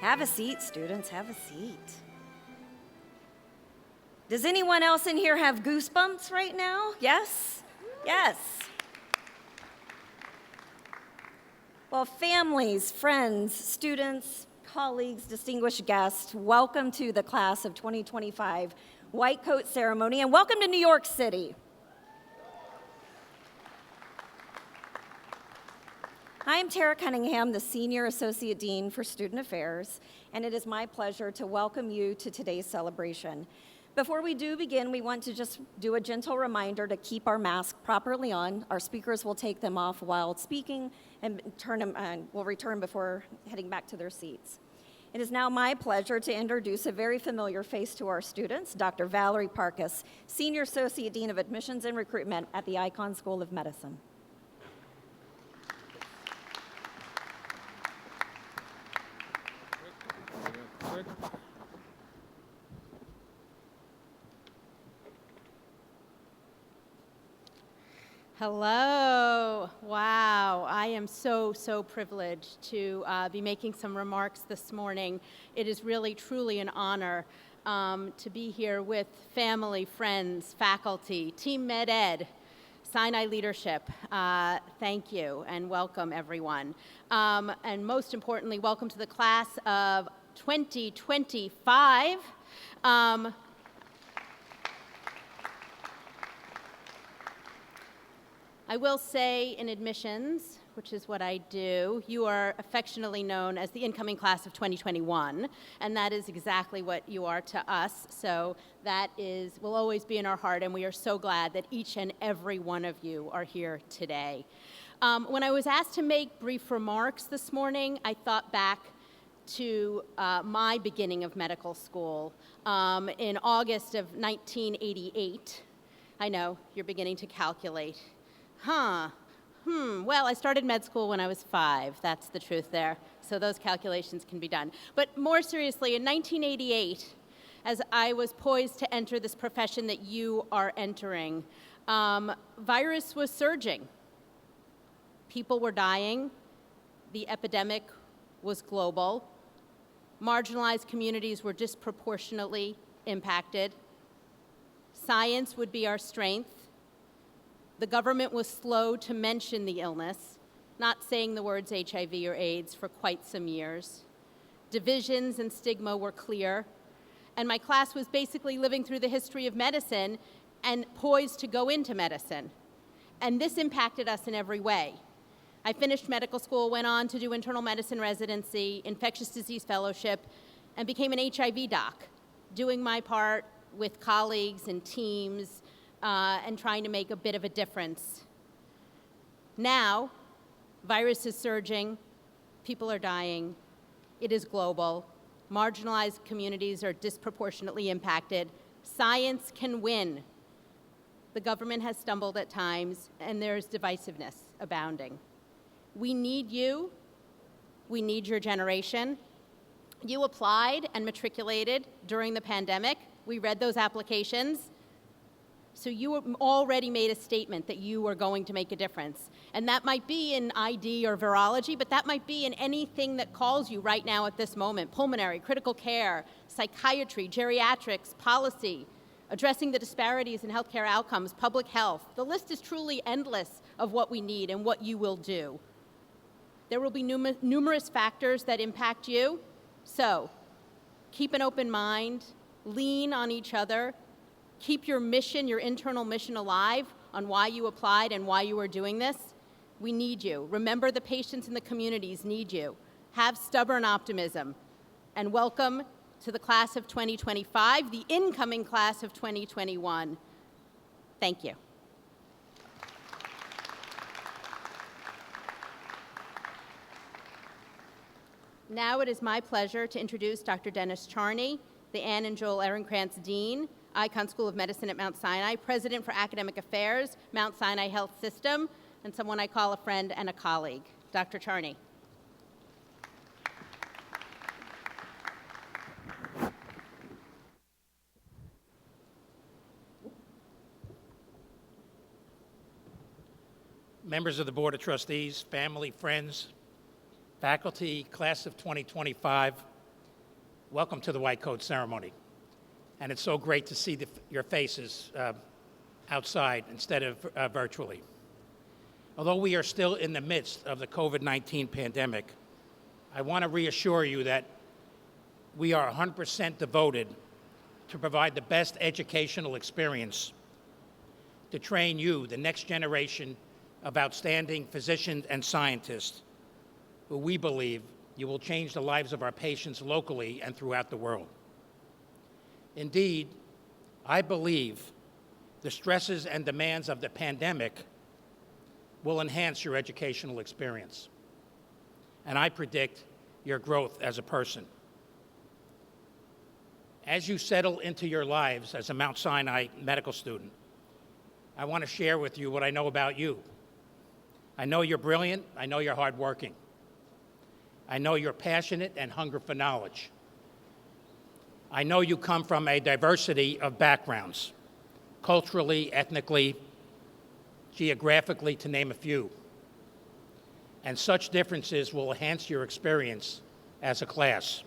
Have a seat, students, have a seat. Does anyone else in here have goosebumps right now? Yes? Yes. Well, families, friends, students, colleagues, distinguished guests, welcome to the class of 2025 White Coat Ceremony, and welcome to New York City. I am Tara Cunningham, the Senior Associate Dean for Student Affairs, and it is my pleasure to welcome you to today's celebration. Before we do begin, we want to just do a gentle reminder to keep our masks properly on. Our speakers will take them off while speaking and will return before heading back to their seats. It is now my pleasure to introduce a very familiar face to our students, Dr. Valerie Parkas, Senior Associate Dean of Admissions and Recruitment at the Icahn School of Medicine. Hello. Wow. I am so privileged to be making some remarks this morning. It is really, truly an honor to be here with family, friends, faculty, Team Med Ed, Sinai leadership. Thank you and welcome, everyone. And most importantly, welcome to the class of 2025. I will say in admissions, which is what I do, you are affectionately known as the incoming class of 2021, and that is exactly what you are to us. So that will always be in our heart, and we are so glad that each and every one of you are here today. When I was asked to make brief remarks this morning, I thought back to my beginning of medical school in August of 1988. I know, you're beginning to calculate. Well, I started med school when I was 5. That's the truth there. So those calculations can be done. But more seriously, in 1988, as I was poised to enter this profession that you are entering, virus was surging. People were dying. The epidemic was global. Marginalized communities were disproportionately impacted. Science would be our strength. The government was slow to mention the illness, not saying the words HIV or AIDS for quite some years. Divisions and stigma were clear, and my class was basically living through the history of medicine and poised to go into medicine. And this impacted us in every way. I finished medical school, went on to do internal medicine residency, infectious disease fellowship, and became an HIV doc, doing my part with colleagues and teams, and trying to make a bit of a difference. Now, virus is surging, people are dying, it is global, marginalized communities are disproportionately impacted. Science can win. The government has stumbled at times, and there's divisiveness abounding. We need you. We need your generation. You applied and matriculated during the pandemic. We read those applications. So you already made a statement that you are going to make a difference. And that might be in ID or virology, but that might be in anything that calls you right now at this moment: pulmonary, critical care, psychiatry, geriatrics, policy, addressing the disparities in healthcare outcomes, public health. The list is truly endless of what we need and what you will do. There will be numerous factors that impact you. So keep an open mind, lean on each other, keep your mission, your internal mission alive on why you applied and why you are doing this. We need you. Remember, the patients in the communities need you. Have stubborn optimism. And welcome to the class of 2025, the incoming class of 2021. Thank you. Now it is my pleasure to introduce Dr. Dennis Charney, the Ann and Joel Ehrenkrantz Dean, Icahn School of Medicine at Mount Sinai, President for Academic Affairs, Mount Sinai Health System, and someone I call a friend and a colleague. Dr. Charney. Members of the Board of Trustees, family, friends, faculty, class of 2025, welcome to the White Coat Ceremony. And it's so great to see your faces outside instead of virtually. Although we are still in the midst of the COVID-19 pandemic, I want to reassure you that we are 100% devoted to provide the best educational experience to train you, the next generation of outstanding physicians and scientists who we believe you will change the lives of our patients locally and throughout the world. Indeed, I believe the stresses and demands of the pandemic will enhance your educational experience, and I predict your growth as a person. As you settle into your lives as a Mount Sinai medical student, I want to share with you what I know about you. I know you're brilliant. I know you're hardworking. I know you're passionate and hungry for knowledge. I know you come from a diversity of backgrounds, culturally, ethnically, geographically, to name a few. And such differences will enhance your experience as a class.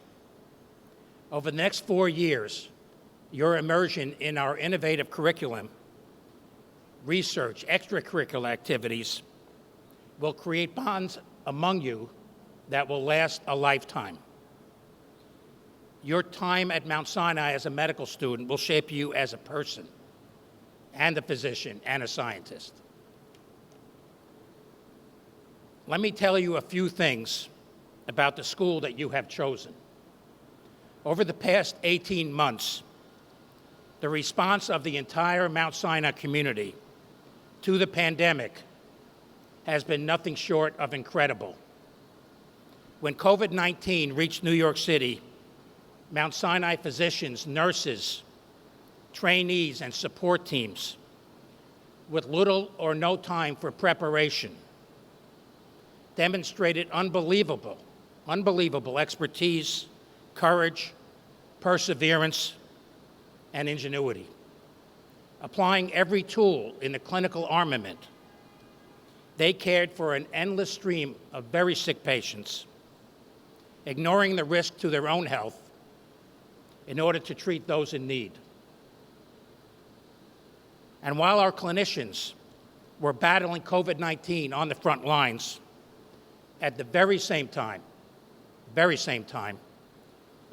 Over the next 4 years, your immersion in our innovative curriculum, research, extracurricular activities will create bonds among you that will last a lifetime. Your time at Mount Sinai as a medical student will shape you as a person and a physician and a scientist. Let me tell you a few things about the school that you have chosen. Over the past 18 months, the response of the entire Mount Sinai community to the pandemic has been nothing short of incredible. When COVID-19 reached New York City, Mount Sinai physicians, nurses, trainees, and support teams, with little or no time for preparation, demonstrated unbelievable expertise, courage, perseverance, and ingenuity. Applying every tool in the clinical armament, they cared for an endless stream of very sick patients, ignoring the risk to their own health in order to treat those in need. And while our clinicians were battling COVID-19 on the front lines, at the very same time,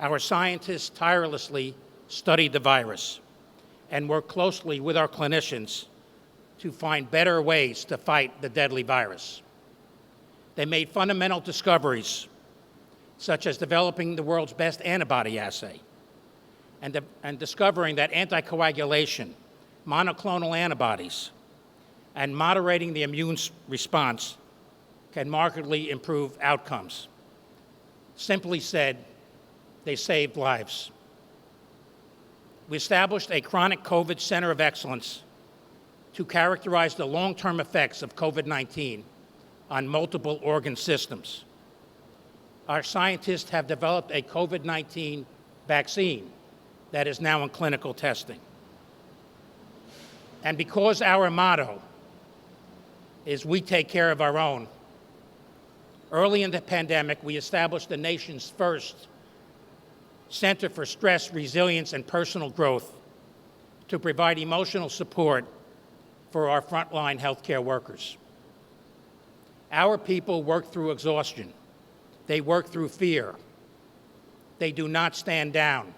our scientists tirelessly studied the virus and worked closely with our clinicians to find better ways to fight the deadly virus. They made fundamental discoveries, such as developing the world's best antibody assay and discovering that anticoagulation, monoclonal antibodies, and moderating the immune response can markedly improve outcomes. Simply said, they saved lives. We established a chronic COVID Center of Excellence to characterize the long-term effects of COVID-19 on multiple organ systems. Our scientists have developed a COVID-19 vaccine that is now in clinical testing. And because our motto is we take care of our own, early in the pandemic, we established the nation's first Center for Stress, Resilience, and Personal Growth to provide emotional support for our frontline healthcare workers. Our people work through exhaustion. They work through fear. They do not stand down.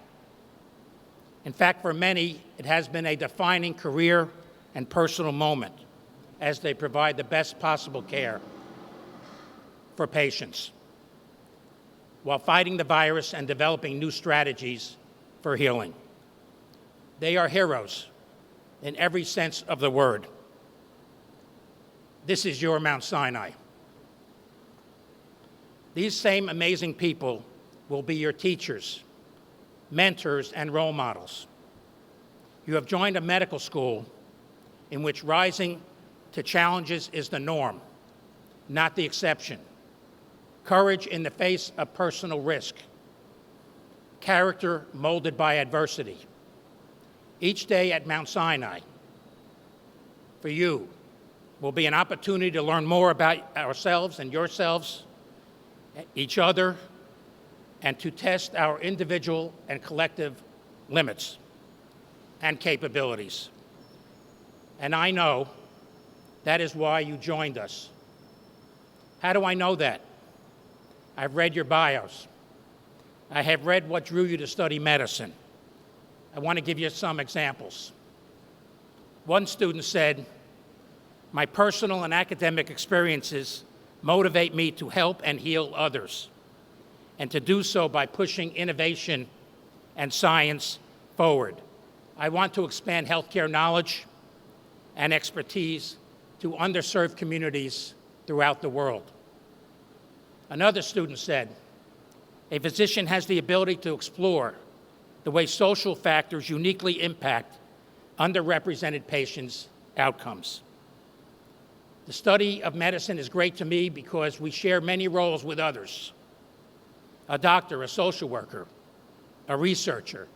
In fact, for many, it has been a defining career and personal moment as they provide the best possible care for patients while fighting the virus and developing new strategies for healing. They are heroes in every sense of the word. This is your Mount Sinai. These same amazing people will be your teachers, mentors, and role models. You have joined a medical school in which rising to challenges is the norm, not the exception. Courage in the face of personal risk. Character molded by adversity. Each day at Mount Sinai, for you, will be an opportunity to learn more about ourselves and yourselves, each other, and to test our individual and collective limits and capabilities. And I know that is why you joined us. How do I know that? I've read your bios. I have read what drew you to study medicine. I want to give you some examples. One student said, "My personal and academic experiences motivate me to help and heal others, and to do so by pushing innovation and science forward. I want to expand healthcare knowledge and expertise to underserved communities throughout the world." Another student said, "A physician has the ability to explore the way social factors uniquely impact underrepresented patients' outcomes. The study of medicine is great to me because we share many roles with others: a doctor, a social worker, a researcher.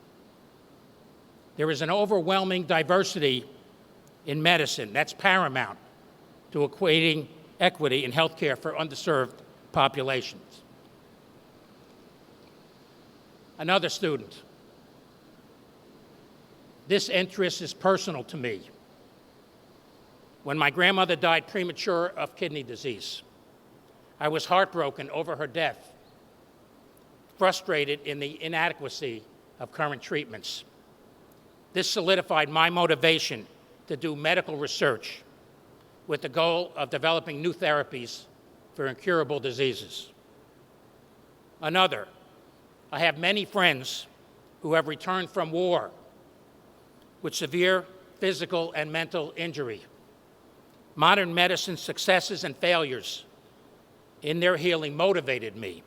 There is an overwhelming diversity in medicine that's paramount to equating equity in healthcare for underserved populations." Another student, "This interest is personal to me. When my grandmother died premature of kidney disease, I was heartbroken over her death, frustrated in the inadequacy of current treatments. This solidified my motivation to do medical research with the goal of developing new therapies for incurable diseases." Another, "I have many friends who have returned from war with severe physical and mental injury. Modern medicine's successes and failures in their healing motivated me,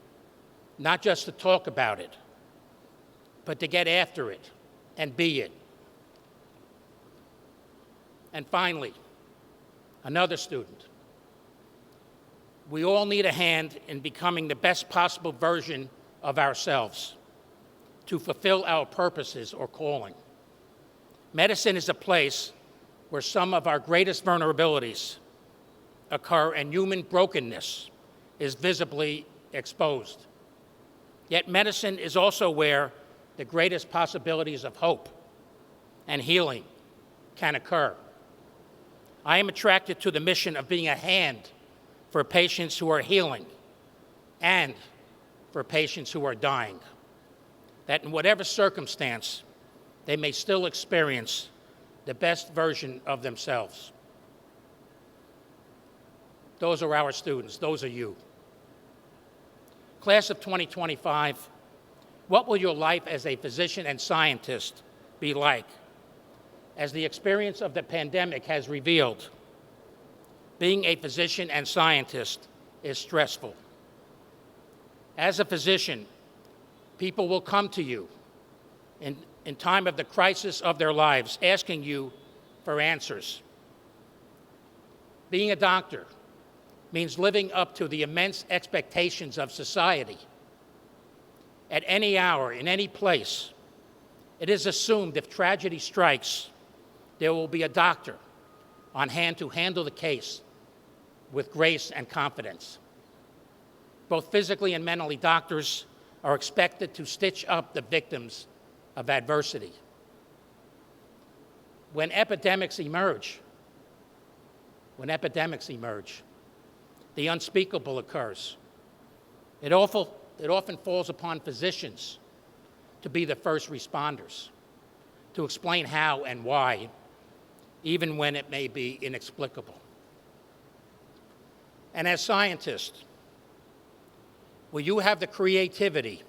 not just to talk about it, but to get after it and be it." And finally, another student, "We all need a hand in becoming the best possible version of ourselves to fulfill our purposes or calling. Medicine is a place where some of our greatest vulnerabilities occur and human brokenness is visibly exposed. Yet medicine is also where the greatest possibilities of hope and healing can occur. I am attracted to the mission of being a hand for patients who are healing and for patients who are dying, that in whatever circumstance, they may still experience the best version of themselves." Those are our students. Those are you. Class of 2025, what will your life as a physician and scientist be like? As the experience of the pandemic has revealed, being a physician and scientist is stressful. As a physician, people will come to you in time of the crisis of their lives, asking you for answers. Being a doctor means living up to the immense expectations of society. At any hour, in any place, it is assumed if tragedy strikes, there will be a doctor on hand to handle the case with grace and confidence. Both physically and mentally, doctors are expected to stitch up the victims of adversity. When epidemics emerge, the unspeakable occurs. It often falls upon physicians to be the first responders, to explain how and why, even when it may be inexplicable. And as scientists, will you have the creativity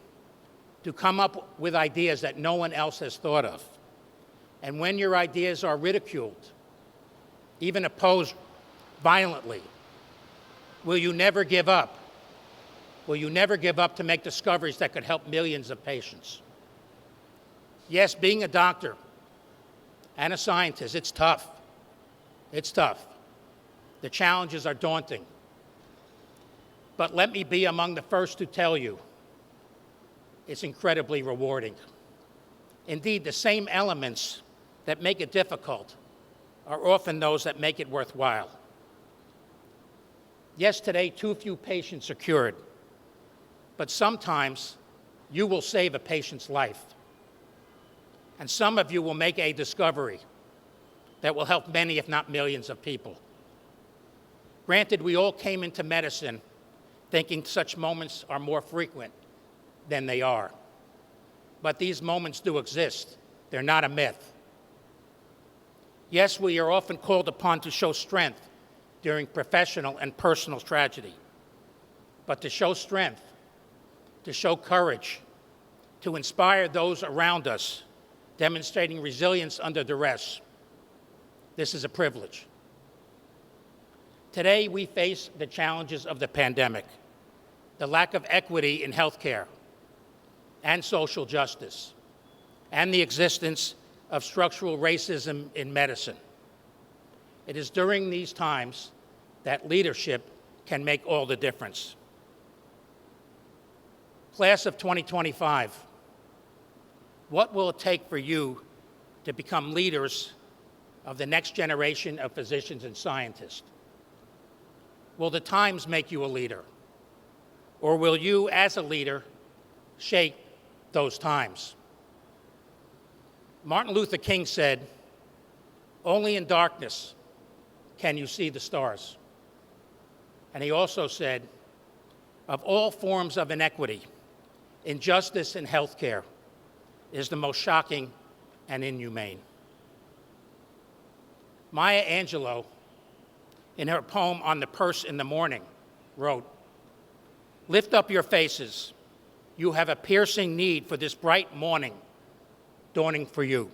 to come up with ideas that no one else has thought of? And when your ideas are ridiculed, even opposed violently, will you never give up? Will you never give up to make discoveries that could help millions of patients? Yes, being a doctor and a scientist, it's tough. It's tough. The challenges are daunting. But let me be among the first to tell you, it's incredibly rewarding. Indeed, the same elements that make it difficult are often those that make it worthwhile. Yes, today, too few patients are cured, but sometimes you will save a patient's life. And some of you will make a discovery that will help many, if not millions, of people. Granted, we all came into medicine thinking such moments are more frequent than they are. But these moments do exist. They're not a myth. Yes, we are often called upon to show strength during professional and personal tragedy. But to show strength, to show courage, to inspire those around us, demonstrating resilience under duress, this is a privilege. Today, we face the challenges of the pandemic, the lack of equity in healthcare and social justice, and the existence of structural racism in medicine. It is during these times that leadership can make all the difference. Class of 2025, what will it take for you to become leaders of the next generation of physicians and scientists? Will the times make you a leader? Or will you, as a leader, shape those times? Martin Luther King said, "Only in darkness can you see the stars." And he also said, "Of all forms of inequity, injustice in healthcare is the most shocking and inhumane." Maya Angelou, in her poem On the Purse in the Morning, wrote, "Lift up your faces. You have a piercing need for this bright morning dawning for you.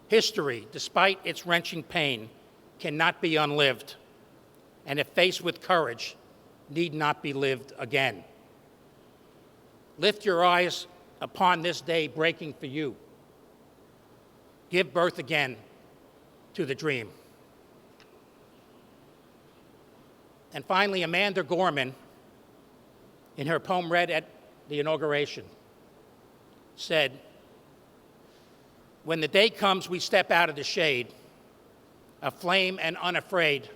History, despite its wrenching pain, cannot be unlived, and if faced with courage, need not be lived again. Lift your eyes upon this day breaking for you. Give birth again to the dream." And finally, Amanda Gorman, in her poem read at the inauguration, said, "When the day comes we step out of the shade, aflame and unafraid,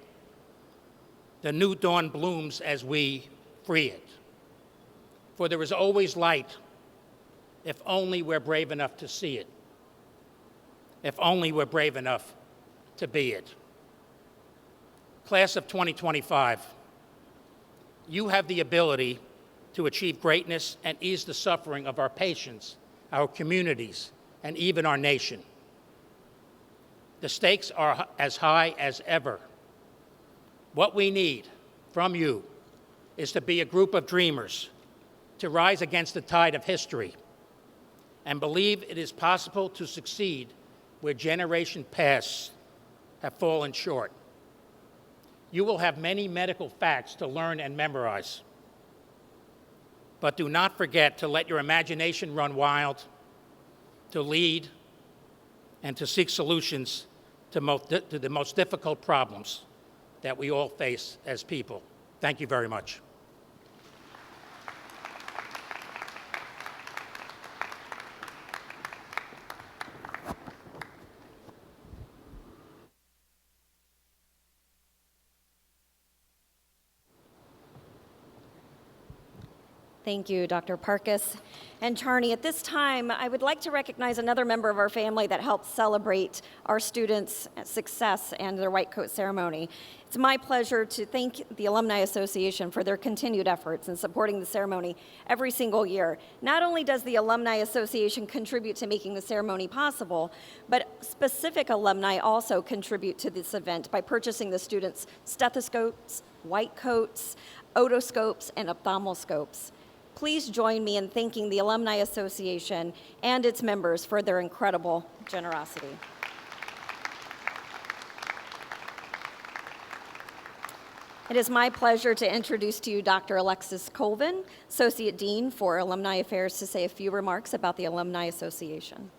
the new dawn blooms as we free it. For there is always light, if only we're brave enough to see it, if only we're brave enough to be it." Class of 2025, you have the ability to achieve greatness and ease the suffering of our patients, our communities, and even our nation. The stakes are as high as ever. What we need from you is to be a group of dreamers, to rise against the tide of history, and believe it is possible to succeed where generations past have fallen short. You will have many medical facts to learn and memorize. But do not forget to let your imagination run wild, to lead, and to seek solutions to the most difficult problems that we all face as people. Thank you very much. Thank you, Dr. Parkus and Charney. At this time, I would like to recognize another member of our family that helped celebrate our students' success and their white coat ceremony. It's my pleasure to thank the Alumni Association for their continued efforts in supporting the ceremony every single year. Not only does the Alumni Association contribute to making the ceremony possible, but specific alumni also contribute to this event by purchasing the students' stethoscopes, white coats, otoscopes, and ophthalmoscopes. Please join me in thanking the Alumni Association and its members for their incredible generosity. It is my pleasure to introduce to you Dr. Alexis Colvin, Associate Dean for Alumni Affairs, to say a few remarks about the Alumni Association.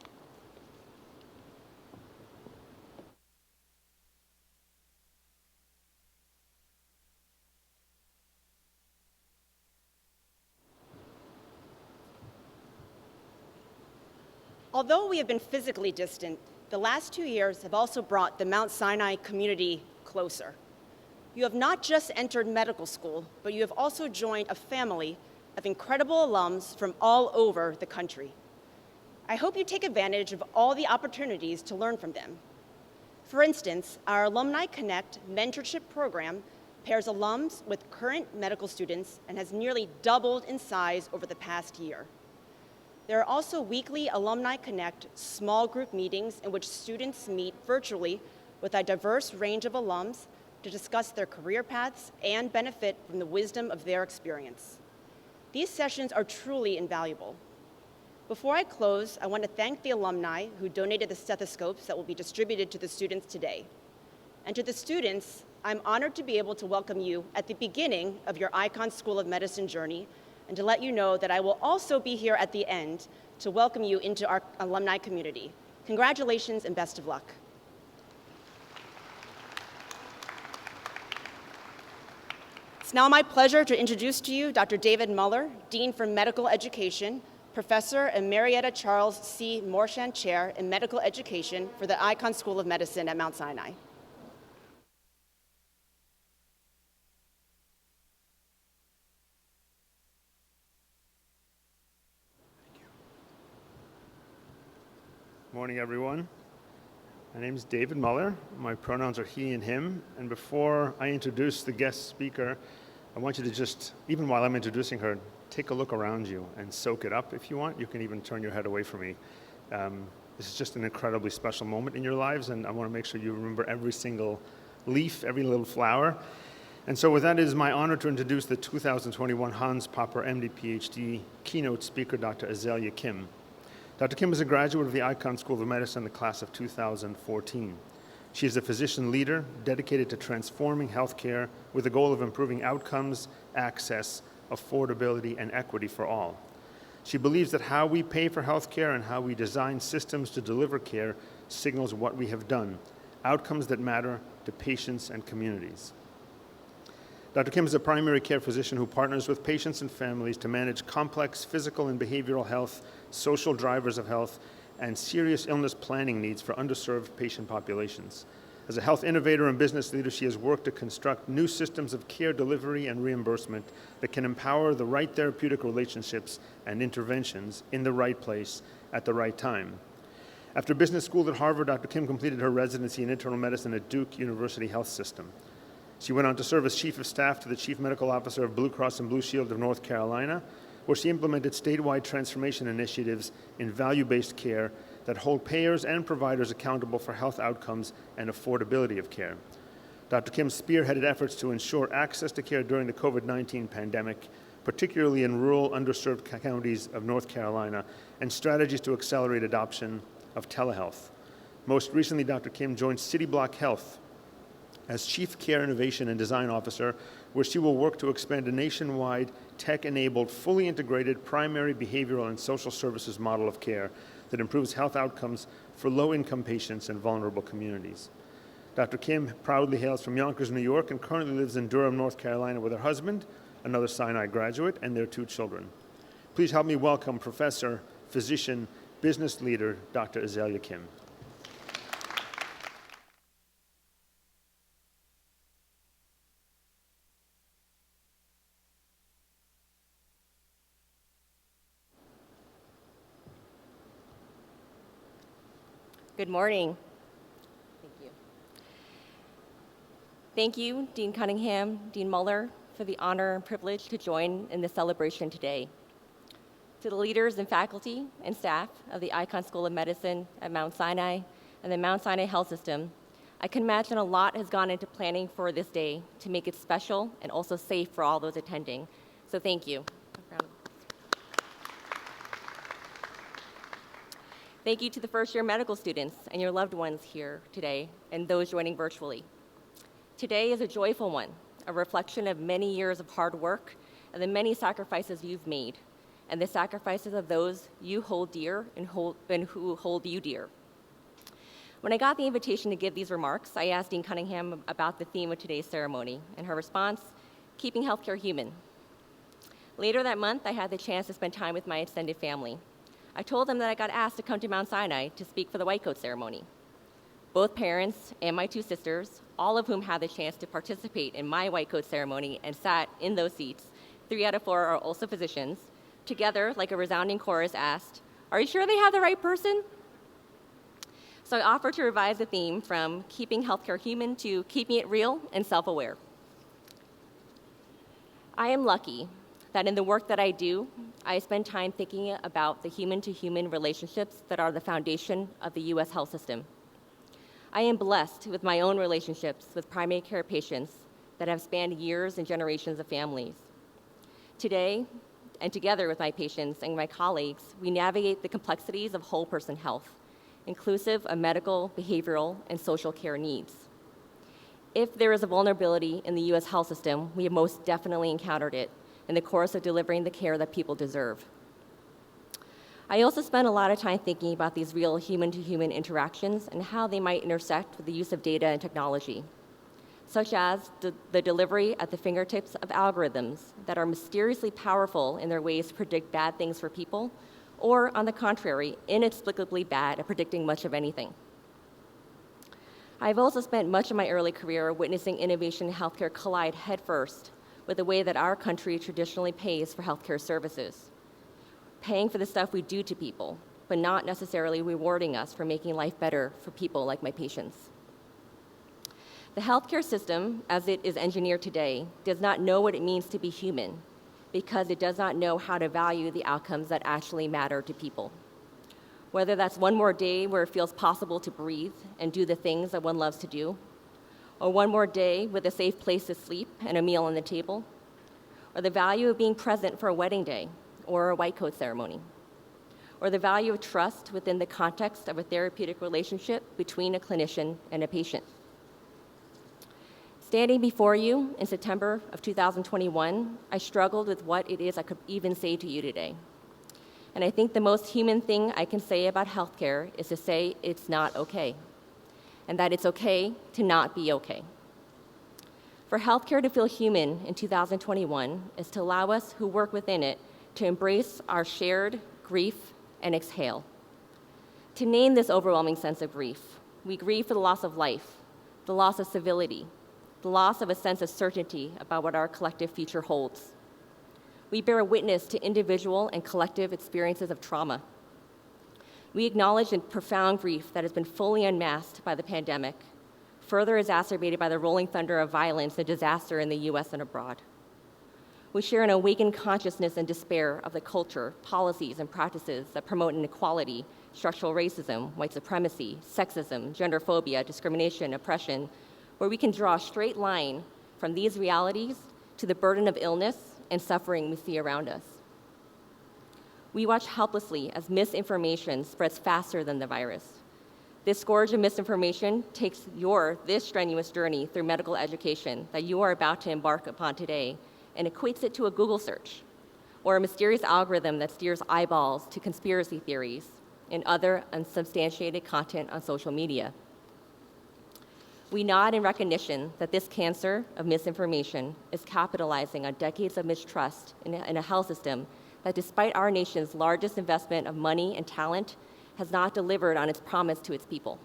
Although we have been physically distant, the last 2 years have also brought the Mount Sinai community closer. You have not just entered medical school, but you have also joined a family of incredible alums from all over the country. I hope you take advantage of all the opportunities to learn from them. For instance, our Alumni Connect mentorship program pairs alums with current medical students and has nearly doubled in size over the past year. There are also weekly Alumni Connect small group meetings in which students meet virtually with a diverse range of alums to discuss their career paths and benefit from the wisdom of their experience. These sessions are truly invaluable. Before I close, I want to thank the alumni who donated the stethoscopes that will be distributed to the students today. And to the students, I'm honored to be able to welcome you at the beginning of your Icahn School of Medicine journey, and to let you know that I will also be here at the end to welcome you into our alumni community. Congratulations and best of luck. It's now my pleasure to introduce to you Dr. David Muller, Dean for Medical Education, Professor and Marietta Charles C. Morshand Chair in Medical Education for the Icahn School of Medicine at Mount Sinai. Morning, everyone. My name is David Muller. My pronouns are he and him. And before I introduce the guest speaker, I want you to just, even while I'm introducing her, take a look around you and soak it up if you want. You can even turn your head away from me. This is just an incredibly special moment in your lives, and I want to make sure you remember every single leaf, every little flower. And so with that, it is my honor to introduce the 2021 Hans Popper MD PhD keynote speaker, Dr. Azelia Kim. Dr. Kim is a graduate of the Icahn School of Medicine, the class of 2014. She is a physician leader dedicated to transforming healthcare with the goal of improving outcomes, access, affordability, and equity for all. She believes that how we pay for healthcare and how we design systems to deliver care signals what we have done, outcomes that matter to patients and communities. Dr. Kim is a primary care physician who partners with patients and families to manage complex physical and behavioral health, social drivers of health, and serious illness planning needs for underserved patient populations. As a health innovator and business leader, she has worked to construct new systems of care delivery and reimbursement that can empower the right therapeutic relationships and interventions in the right place at the right time. After business school at Harvard, Dr. Kim completed her residency in internal medicine at Duke University Health System. She went on to serve as Chief of Staff to the Chief Medical Officer of Blue Cross and Blue Shield of North Carolina, where she implemented statewide transformation initiatives in value-based care that hold payers and providers accountable for health outcomes and affordability of care. Dr. Kim spearheaded efforts to ensure access to care during the COVID-19 pandemic, particularly in rural, underserved counties of North Carolina, and strategies to accelerate adoption of telehealth. Most recently, Dr. Kim joined City Block Health as Chief Care Innovation and Design Officer, where she will work to expand a nationwide, tech-enabled, fully integrated primary behavioral and social services model of care that improves health outcomes for low-income patients and vulnerable communities. Dr. Kim proudly hails from Yonkers, New York, and currently lives in Durham, North Carolina with her husband, another Sinai graduate, and their 2 children. Please help me welcome Professor, Physician, Business Leader, Dr. Azelia Kim. Good morning. Thank you. Thank you, Dean Cunningham, Dean Muller, for the honor and privilege to join in this celebration today. To the leaders and faculty and staff of the Icahn School of Medicine at Mount Sinai and the Mount Sinai Health System, I can imagine a lot has gone into planning for this day to make it special and also safe for all those attending. So thank you. Thank you to the first-year medical students and your loved ones here today and those joining virtually. Today is a joyful one, a reflection of many years of hard work and the many sacrifices you've made, and the sacrifices of those you hold dear and who hold you dear. When I got the invitation to give these remarks, I asked Dean Cunningham about the theme of today's ceremony, and her response, keeping healthcare human. Later that month, I had the chance to spend time with my extended family. I told them that I got asked to come to Mount Sinai to speak for the white coat ceremony. Both parents and my 2 sisters, all of whom had the chance to participate in my white coat ceremony and sat in those seats, 3 out of 4 are also physicians, together, like a resounding chorus, asked, "Are you sure they have the right person?" So I offer to revise the theme from keeping healthcare human to keeping it real and self-aware. I am lucky that in the work that I do, I spend time thinking about the human-to-human relationships that are the foundation of the U.S. health system. I am blessed with my own relationships with primary care patients that have spanned years and generations of families. Today, and together with my patients and my colleagues, we navigate the complexities of whole person health, inclusive of medical, behavioral, and social care needs. If there is a vulnerability in the U.S. health system, we have most definitely encountered it in the course of delivering the care that people deserve. I also spend a lot of time thinking about these real human-to-human interactions and how they might intersect with the use of data and technology, such as the delivery at the fingertips of algorithms that are mysteriously powerful in their ways to predict bad things for people, or, on the contrary, inexplicably bad at predicting much of anything. I've also spent much of my early career witnessing innovation in healthcare collide headfirst with the way that our country traditionally pays for healthcare services, paying for the stuff we do to people, but not necessarily rewarding us for making life better for people like my patients. The healthcare system, as it is engineered today, does not know what it means to be human because it does not know how to value the outcomes that actually matter to people. Whether that's one more day where it feels possible to breathe and do the things that one loves to do, or one more day with a safe place to sleep and a meal on the table, or the value of being present for a wedding day or a white coat ceremony, or the value of trust within the context of a therapeutic relationship between a clinician and a patient. Standing before you in September of 2021, I struggled with what it is I could even say to you today. And I think the most human thing I can say about healthcare is to say it's not okay, and that it's okay to not be okay. For healthcare to feel human in 2021 is to allow us who work within it to embrace our shared grief and exhale. To name this overwhelming sense of grief, we grieve for the loss of life, the loss of civility, the loss of a sense of certainty about what our collective future holds. We bear witness to individual and collective experiences of trauma. We acknowledge the profound grief that has been fully unmasked by the pandemic, further exacerbated by the rolling thunder of violence and disaster in the US and abroad. We share an awakened consciousness and despair of the culture, policies, and practices that promote inequality, structural racism, white supremacy, sexism, genderphobia, discrimination, oppression, where we can draw a straight line from these realities to the burden of illness and suffering we see around us. We watch helplessly as misinformation spreads faster than the virus. This scourge of misinformation takes this strenuous journey through medical education that you are about to embark upon today and equates it to a Google search or a mysterious algorithm that steers eyeballs to conspiracy theories and other unsubstantiated content on social media. We nod in recognition that this cancer of misinformation is capitalizing on decades of mistrust in a health system that, despite our nation's largest investment of money and talent, has not delivered on its promise to its people.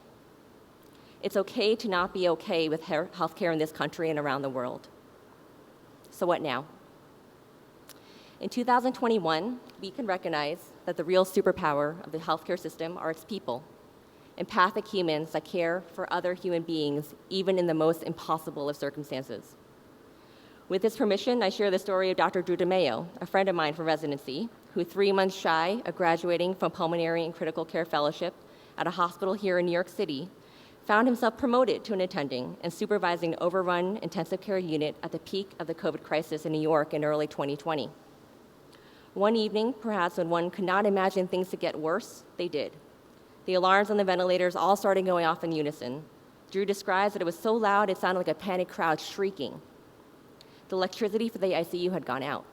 It's okay to not be okay with healthcare in this country and around the world. So what now? In 2021, we can recognize that the real superpower of the healthcare system are its people, empathic humans that care for other human beings, even in the most impossible of circumstances. With this permission, I share the story of Dr. Drew DeMayo, a friend of mine from residency, who 3 months shy of graduating from pulmonary and critical care fellowship at a hospital here in New York City, found himself promoted to an attending and supervising an overrun intensive care unit at the peak of the COVID crisis in New York in early 2020. One evening, perhaps when one could not imagine things to get worse, they did. The alarms on the ventilators all started going off in unison. Drew describes that it was so loud it sounded like a panicked crowd shrieking. The electricity for the ICU had gone out.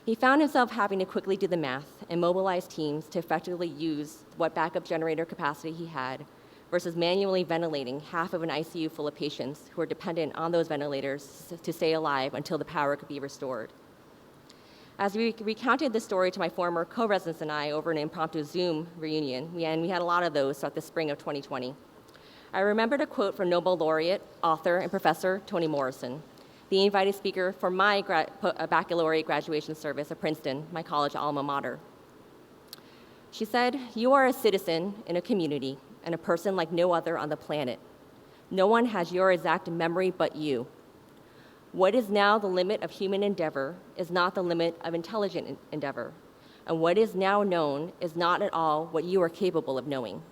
He found himself having to quickly do the math and mobilize teams to effectively use what backup generator capacity he had versus manually ventilating half of an ICU full of patients who were dependent on those ventilators to stay alive until the power could be restored. As we recounted this story to my former co-residents and I over an impromptu Zoom reunion, we had a lot of those throughout the spring of 2020, I remembered a quote from Nobel laureate, author, and professor Toni Morrison, the invited speaker for my baccalaureate graduation service at Princeton, my college alma mater. She said, "You are a citizen in a community and a person like no other on the planet. No one has your exact memory but you. What is now the limit of human endeavor is not the limit of intelligent endeavor, and what is now known is not at all what you are capable of knowing."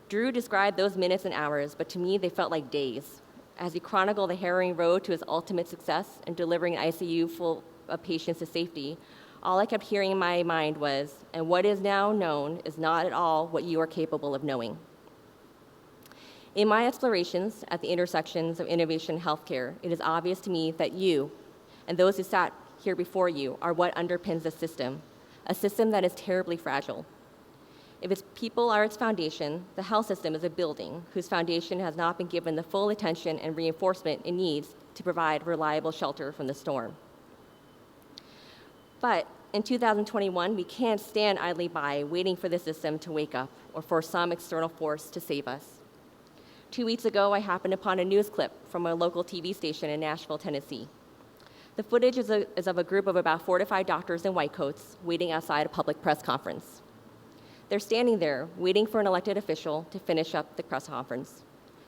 Drew described those minutes and hours, but to me they felt like days, as he chronicled the harrowing road to his ultimate success in delivering an ICU full of patients to safety. All I kept hearing in my mind was, "And what is now known is not at all what you are capable of knowing." In my explorations at the intersections of innovation and healthcare, it is obvious to me that you and those who sat here before you are what underpins the system, a system that is terribly fragile. If its people are its foundation, the health system is a building whose foundation has not been given the full attention and reinforcement it needs to provide reliable shelter from the storm. But in 2021, we can't stand idly by waiting for the system to wake up or for some external force to save us. 2 weeks ago, I happened upon a news clip from a local TV station in Nashville, Tennessee. The footage is of a group of about 4 to 5 doctors in white coats waiting outside a public press conference. They're standing there, waiting for an elected official to finish up the press conference.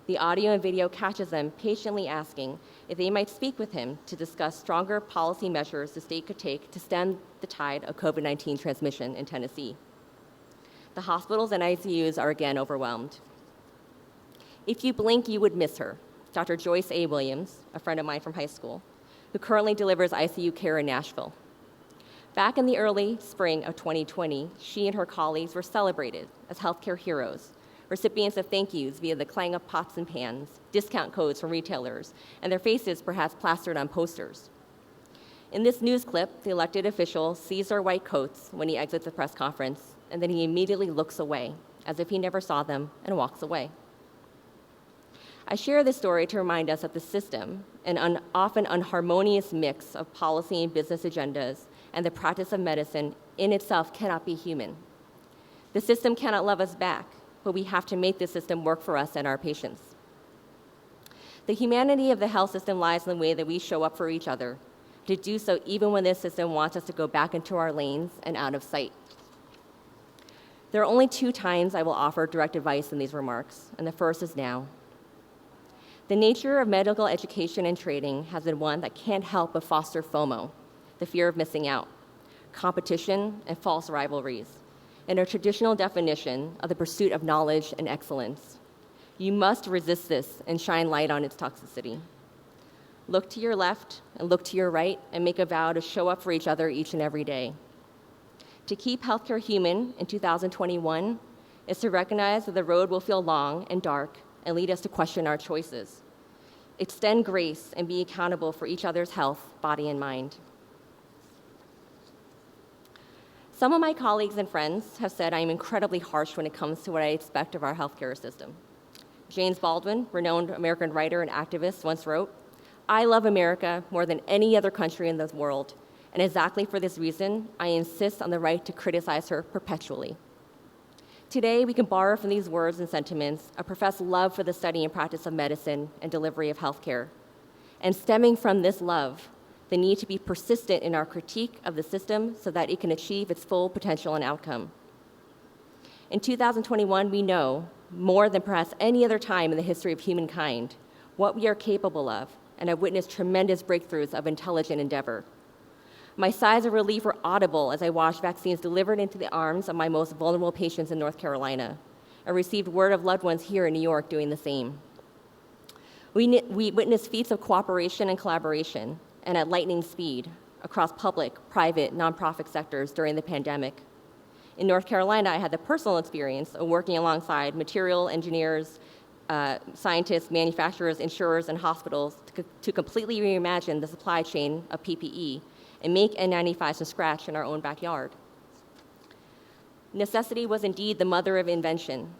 The audio and video catches them patiently asking if they might speak with him to discuss stronger policy measures the state could take to stem the tide of COVID-19 transmission in Tennessee. The hospitals and ICUs are again overwhelmed. If you blink, you would miss her, Dr. Joyce A. Williams, a friend of mine from high school, who currently delivers ICU care in Nashville. Back in the early spring of 2020, she and her colleagues were celebrated as healthcare heroes, recipients of thank yous via the clang of pots and pans, discount codes from retailers, and their faces perhaps plastered on posters. In this news clip, the elected official sees their white coats when he exits the press conference, and then he immediately looks away, as if he never saw them, and walks away. I share this story to remind us that the system, an often unharmonious mix of policy and business agendas, and the practice of medicine in itself cannot be human. The system cannot love us back, but we have to make the system work for us and our patients. The humanity of the health system lies in the way that we show up for each other, to do so even when this system wants us to go back into our lanes and out of sight. There are only 2 times I will offer direct advice in these remarks, and the first is now. The nature of medical education and training has been one that can't help but foster FOMO, the fear of missing out, competition, and false rivalries, and a traditional definition of the pursuit of knowledge and excellence. You must resist this and shine light on its toxicity. Look to your left and look to your right and make a vow to show up for each other each and every day. To keep healthcare human in 2021 is to recognize that the road will feel long and dark and lead us to question our choices. Extend grace and be accountable for each other's health, body, and mind. Some of my colleagues and friends have said I am incredibly harsh when it comes to what I expect of our healthcare system. James Baldwin, renowned American writer and activist, once wrote, "I love America more than any other country in the world, and exactly for this reason, I insist on the right to criticize her perpetually." Today, we can borrow from these words and sentiments a professed love for the study and practice of medicine and delivery of healthcare. And stemming from this love, the need to be persistent in our critique of the system so that it can achieve its full potential and outcome. In 2021, we know, more than perhaps any other time in the history of humankind, what we are capable of, and have witnessed tremendous breakthroughs of intelligent endeavor. My sighs of relief were audible as I watched vaccines delivered into the arms of my most vulnerable patients in North Carolina, and received word of loved ones here in New York doing the same. We witnessed feats of cooperation and collaboration, and at lightning speed, across public, private, nonprofit sectors during the pandemic. In North Carolina, I had the personal experience of working alongside material engineers, scientists, manufacturers, insurers, and hospitals to completely reimagine the supply chain of PPE and make N95s from scratch in our own backyard. Necessity was indeed the mother of invention,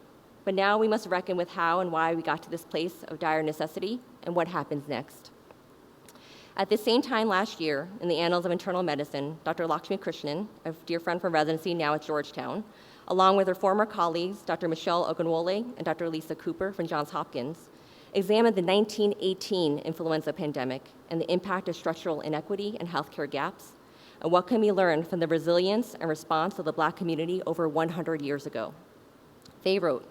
but now we must reckon with how and why we got to this place of dire necessity and what happens next. At the same time last year, in the Annals of Internal Medicine, Dr. Lakshmi Krishnan, a dear friend from residency now at Georgetown, along with her former colleagues, Dr. Michelle Ogunwole and Dr. Lisa Cooper from Johns Hopkins, examined the 1918 influenza pandemic and the impact of structural inequity and healthcare gaps, and what can we learn from the resilience and response of the Black community over 100 years ago. They wrote,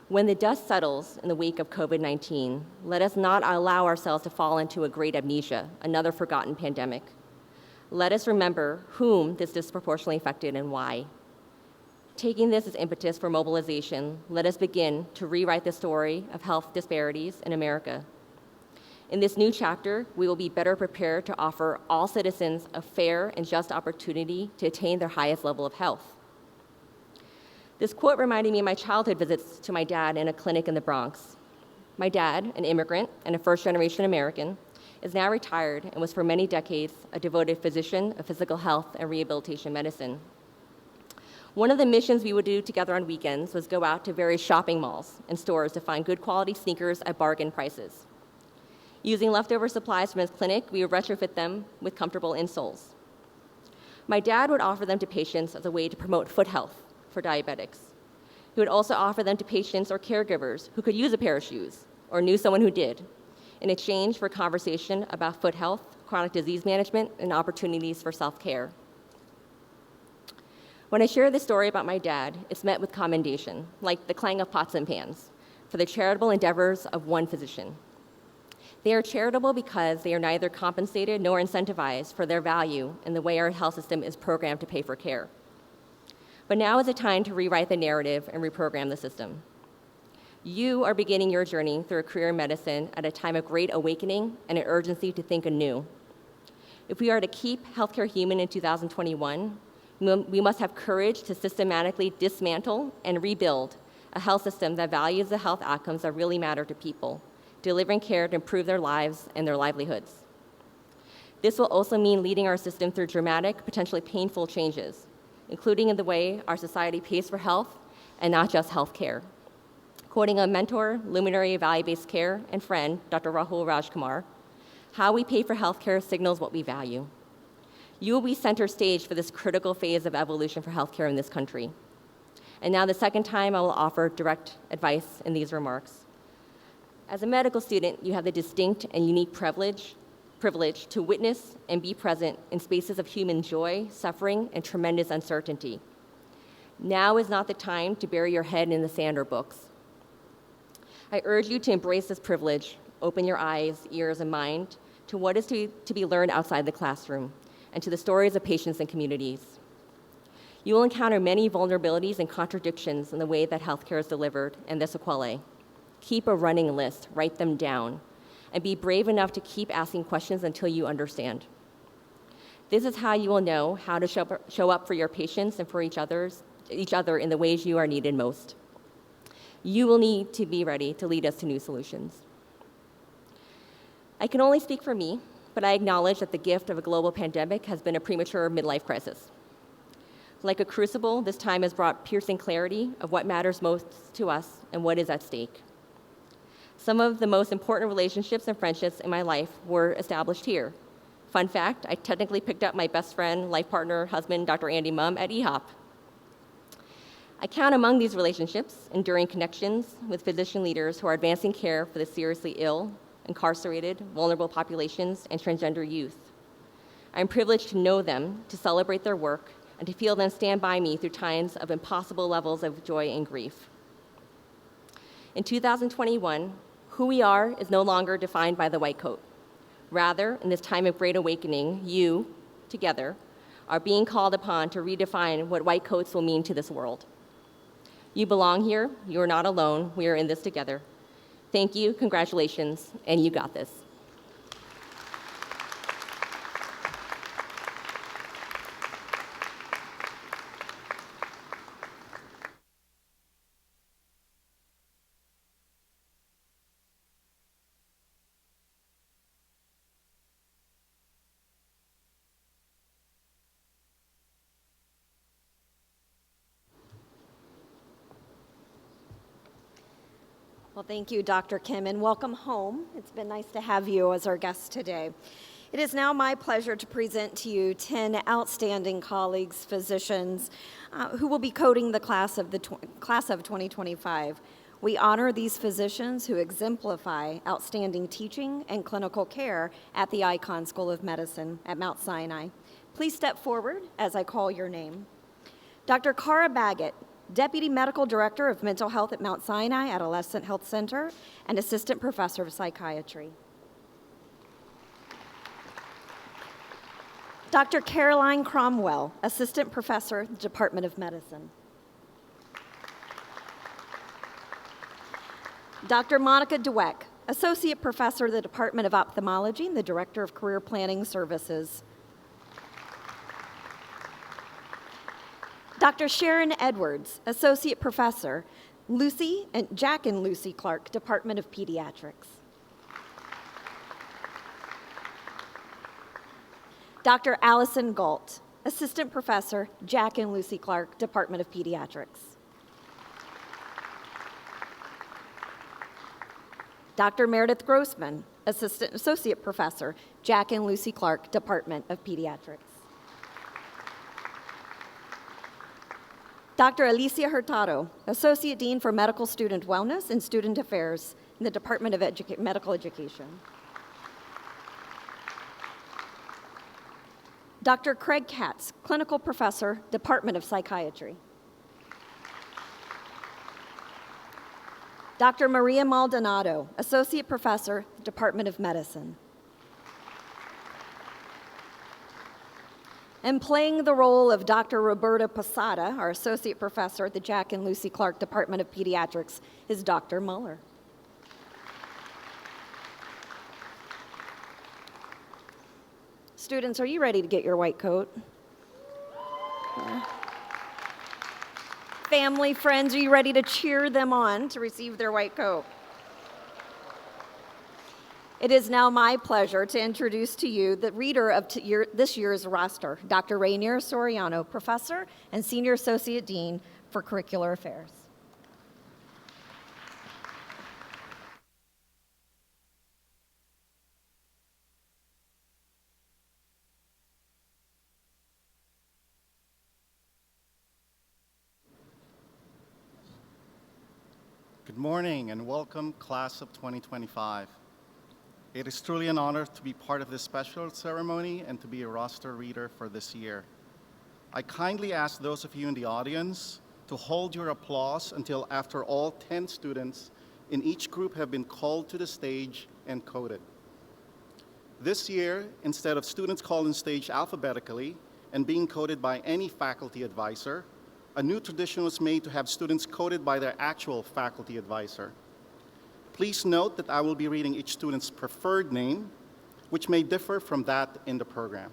"When the dust settles in the wake of COVID-19, let us not allow ourselves to fall into a great amnesia, another forgotten pandemic. Let us remember whom this disproportionately affected and why. Taking this as impetus for mobilization, let us begin to rewrite the story of health disparities in America. In this new chapter, we will be better prepared to offer all citizens a fair and just opportunity to attain their highest level of health." This quote reminded me of my childhood visits to my dad in a clinic in the Bronx. My dad, an immigrant and a first-generation American, is now retired and was for many decades a devoted physician of physical health and rehabilitation medicine. One of the missions we would do together on weekends was go out to various shopping malls and stores to find good quality sneakers at bargain prices. Using leftover supplies from his clinic, we would retrofit them with comfortable insoles. My dad would offer them to patients as a way to promote foot health for diabetics. He would also offer them to patients or caregivers who could use a pair of shoes or knew someone who did, in exchange for conversation about foot health, chronic disease management, and opportunities for self-care. When I share this story about my dad, it's met with commendation, like the clang of pots and pans, for the charitable endeavors of one physician. They are charitable because they are neither compensated nor incentivized for their value in the way our health system is programmed to pay for care. But now is the time to rewrite the narrative and reprogram the system. You are beginning your journey through a career in medicine at a time of great awakening and an urgency to think anew. If we are to keep healthcare human in 2021, we must have courage to systematically dismantle and rebuild a health system that values the health outcomes that really matter to people, delivering care to improve their lives and their livelihoods. This will also mean leading our system through dramatic, potentially painful changes, including in the way our society pays for health and not just health care. Quoting a mentor, luminary of value-based care, and friend, Dr. Rahul Rajkumar, how we pay for healthcare signals what we value. You will be center stage for this critical phase of evolution for healthcare in this country. And now the second time I will offer direct advice in these remarks. As a medical student, you have the distinct and unique privilege to witness and be present in spaces of human joy, suffering, and tremendous uncertainty. Now is not the time to bury your head in the sand or books. I urge you to embrace this privilege, open your eyes, ears, and mind to what is to be learned outside the classroom, and to the stories of patients and communities. You will encounter many vulnerabilities and contradictions in the way that healthcare is delivered and the sequelae. Keep a running list, write them down, and be brave enough to keep asking questions until you understand. This is how you will know how to show up for your patients and for each other in the ways you are needed most. You will need to be ready to lead us to new solutions. I can only speak for me, but I acknowledge that the gift of a global pandemic has been a premature midlife crisis. Like a crucible, this time has brought piercing clarity of what matters most to us and what is at stake. Some of the most important relationships and friendships in my life were established here. Fun fact, I technically picked up my best friend, life partner, husband, Dr. Andy Mumm, at EHOP. I count among these relationships enduring connections with physician leaders who are advancing care for the seriously ill, incarcerated, vulnerable populations, and transgender youth. I'm privileged to know them, to celebrate their work, and to feel them stand by me through times of impossible levels of joy and grief. In 2021, who we are is no longer defined by the white coat. Rather, in this time of great awakening, you, together, are being called upon to redefine what white coats will mean to this world. You belong here, you are not alone, we are in this together. Thank you, congratulations, and you got this. Well, thank you, Dr. Kim, and welcome home. It's been nice to have you as our guest today. It is now my pleasure to present to you 10 outstanding colleagues, physicians, who will be coding the class of 2025. We honor these physicians who exemplify outstanding teaching and clinical care at the Icahn School of Medicine at Mount Sinai. Please step forward as I call your name. Dr. Cara Baggett, Deputy Medical Director of Mental Health at Mount Sinai Adolescent Health Center and Assistant Professor of Psychiatry. Dr. Caroline Cromwell, Assistant Professor, Department of Medicine. Dr. Monica Dweck, Associate Professor of the Department of Ophthalmology and the Director of Career Planning Services. Dr. Sharon Edwards, Associate Professor, Jack and Lucy Clark, Department of Pediatrics. Dr. Allison Galt, Assistant Professor, Jack and Lucy Clark, Department of Pediatrics. Dr. Meredith Grossman, Associate Professor, Jack and Lucy Clark, Department of Pediatrics. Dr. Alicia Hurtado, Associate Dean for Medical Student Wellness and Student Affairs in the Department of Medical Education. Dr. Craig Katz, Clinical Professor, Department of Psychiatry. Dr. Maria Maldonado, Associate Professor, Department of Medicine. And playing the role of Dr. Roberta Posada, our Associate Professor at the Jack and Lucy Clark Department of Pediatrics, is Dr. Muller. Students, are you ready to get your white coat? Yeah. Family, friends, are you ready to cheer them on to receive their white coat? It is now my pleasure to introduce to you the reader of this year's roster, Dr. Rainier Soriano, Professor and Senior Associate Dean for Curricular Affairs. Good morning and welcome, class of 2025. It is truly an honor to be part of this special ceremony and to be a roster reader for this year. I kindly ask those of you in the audience to hold your applause until after all 10 students in each group have been called to the stage and coded. This year, instead of students called on stage alphabetically and being coded by any faculty advisor, a new tradition was made to have students coded by their actual faculty advisor. Please note that I will be reading each student's preferred name, which may differ from that in the program.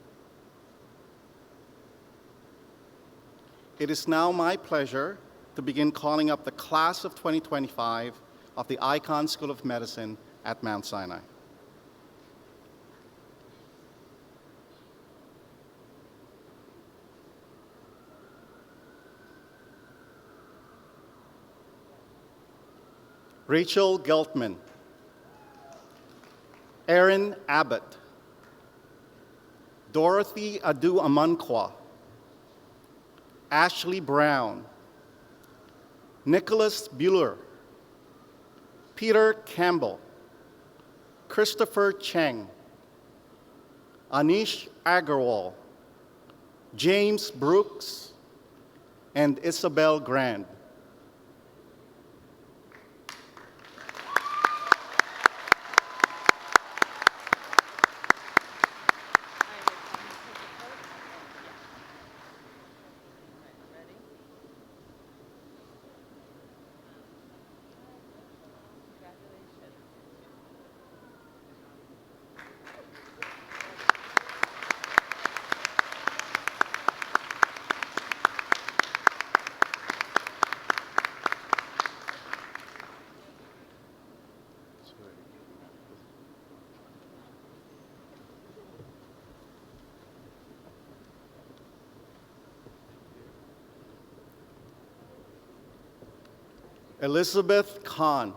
It is now my pleasure to begin calling up the class of 2025 of the Icahn School of Medicine at Mount Sinai. Rachel Geltman, Erin Abbott, Dorothy Adu Amankwa, Ashley Brown, Nicholas Bueller, Peter Campbell, Christopher Cheng, Anish Agarwal, James Brooks, and Isabel Grand. Elizabeth Khan,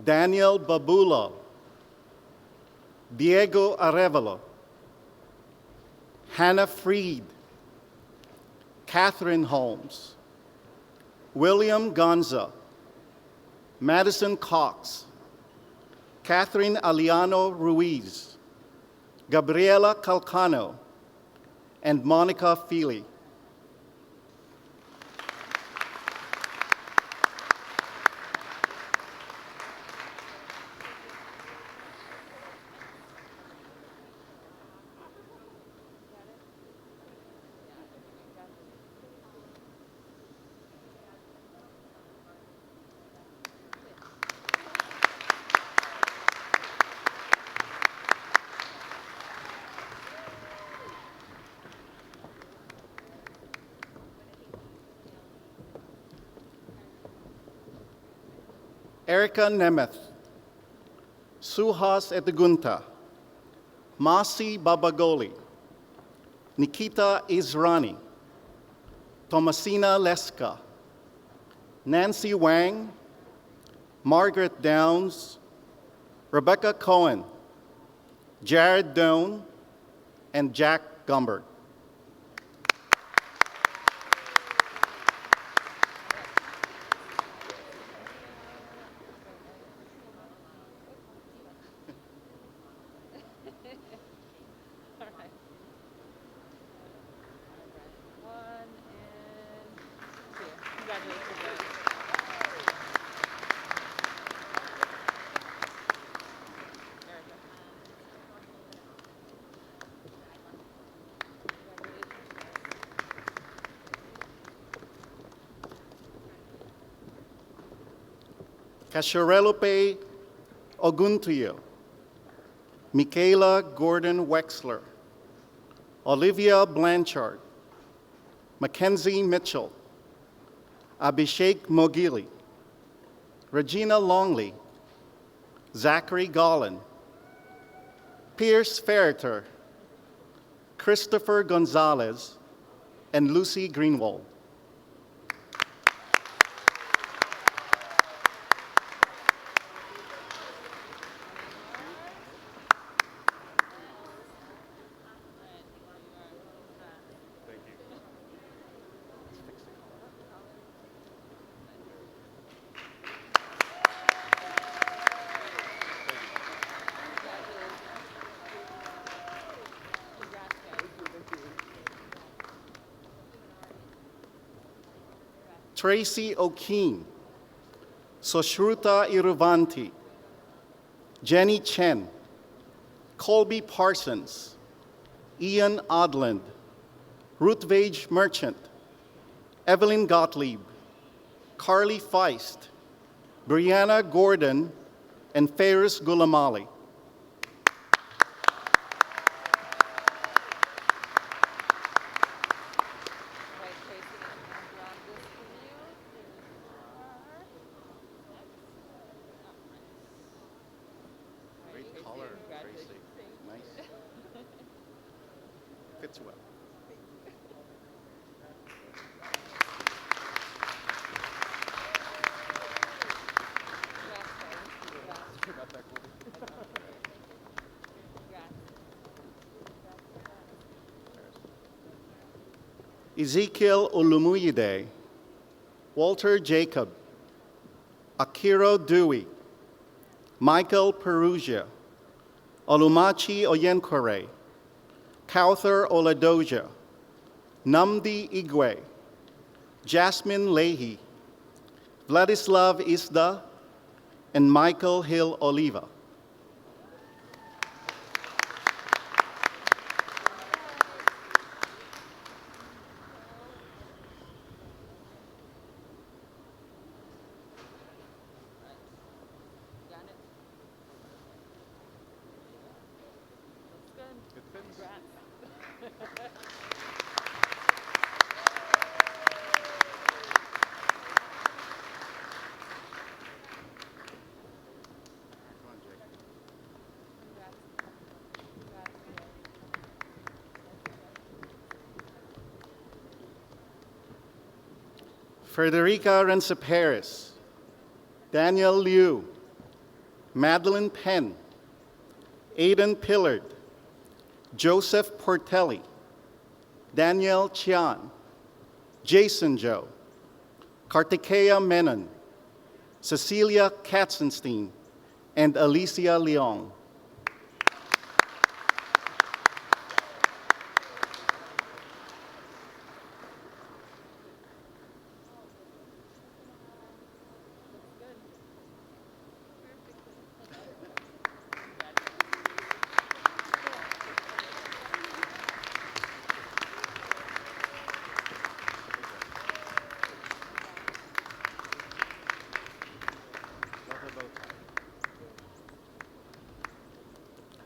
Daniel Babula, Diego Arevalo, Hannah Freed, Catherine Holmes, William Gonza, Madison Cox, Catherine Aliano Ruiz, Gabriela Calcano, and Monica Feely. Erica Nemeth, Suhas Etegunta, Masi Babagoli, Nikita Israni, Thomasina Leska, Nancy Wang, Margaret Downs, Rebecca Cohen, Jared Doan, and Jack Gumbert. Kasharelope Oguntuyo, Michaela Gordon Wexler, Olivia Blanchard, Mackenzie Mitchell, Abhishek Mogili, Regina Longley, Zachary Gollin, Pierce Ferreter, Christopher Gonzalez, and Lucy Greenwald. Tracy O'Keen, Soshruta Iruvanti, Jenny Chen, Colby Parsons, Ian Odland, Ruthvage Merchant, Evelyn Gottlieb, Carly Feist, Brianna Gordon, and Ferris Gulamali. Great color, Tracy. Nice. Fits well. Ezekiel Olumuyide, Walter Jacob, Akiro Dewey, Michael Perugia, Olumachi Oyenkore, Kauthar Oladoja, Namdi Igwe, Jasmine Leahy, Vladislav Isda, and Michael Hill Oliva. Frederica Rense-Perez, Daniel Liu, Madeline Penn, Aidan Pillard, Joseph Portelli, Danielle Chian, Jason Joe, Kartikeya Menon, Cecilia Katzenstein, and Alicia Leong.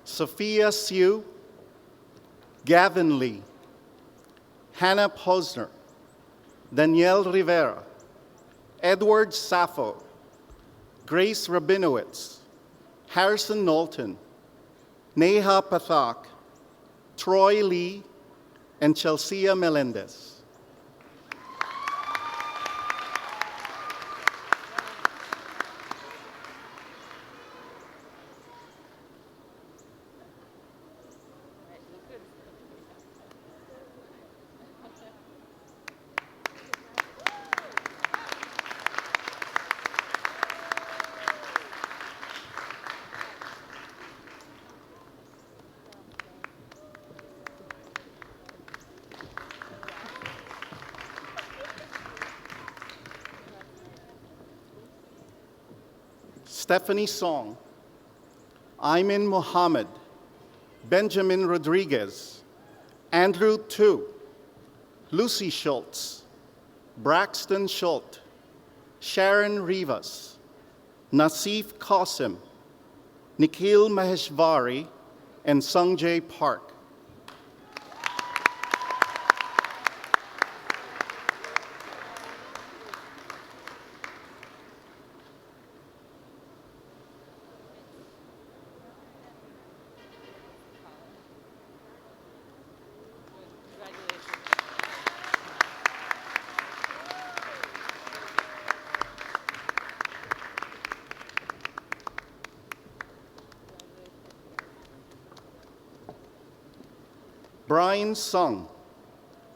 Sophia Sue, Gavin Lee, Hannah Posner, Danielle Rivera, Edward Sappho, Grace Rabinowitz, Harrison Knowlton, Neha Pathak, Troy Lee, and Chelsea Melendez. Stephanie Song, Ayman Mohammed, Benjamin Rodriguez, Andrew Tu, Lucy Schultz, Braxton Schultz, Sharon Rivas, Nasif Qasim, Nikhil Maheshwari, and Sungjay Park. Brian Sung,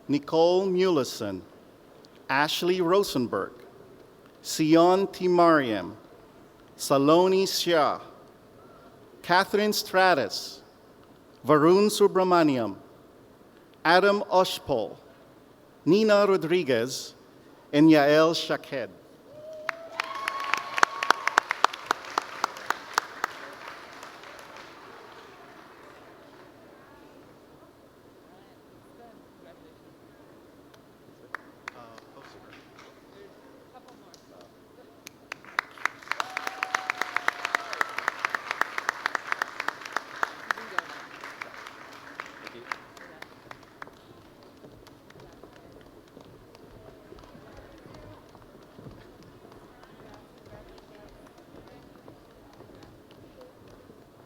Nicole Mulison, Ashley Rosenberg, Sion Timariam, Saloni Shah, Catherine Stratus, Varun Subramaniam, Adam Oshpol, Nina Rodriguez, and Yael Shaked.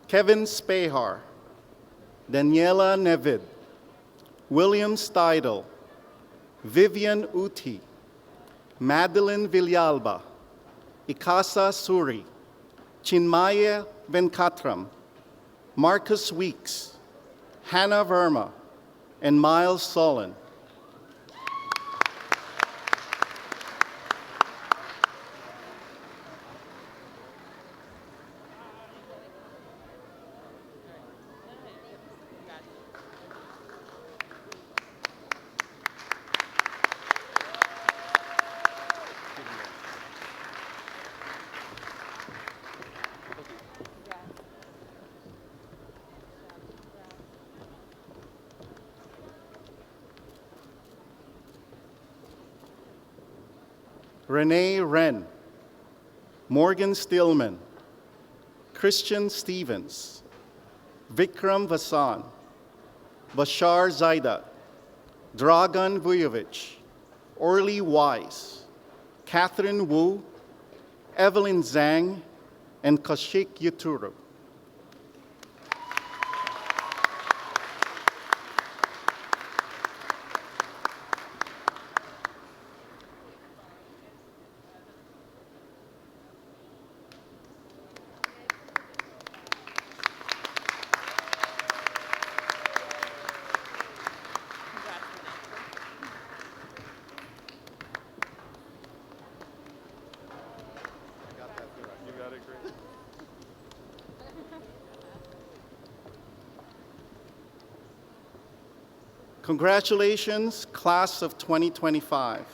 Kevin Spahar, Daniela Nevid, William Steidel, Vivian Uti, Madeline Villalba, Ikasa Suri, Chinmaya Venkatram, Marcus Weeks, Hannah Verma, and Miles Solon. Renee Wren, Morgan Stillman, Christian Stevens, Vikram Vasan, Bashar Zaida, Dragan Vujovic, Orly Wise, Catherine Wu, Evelyn Zhang, and Kaushik Yuturu. Congratulations, class of 2025.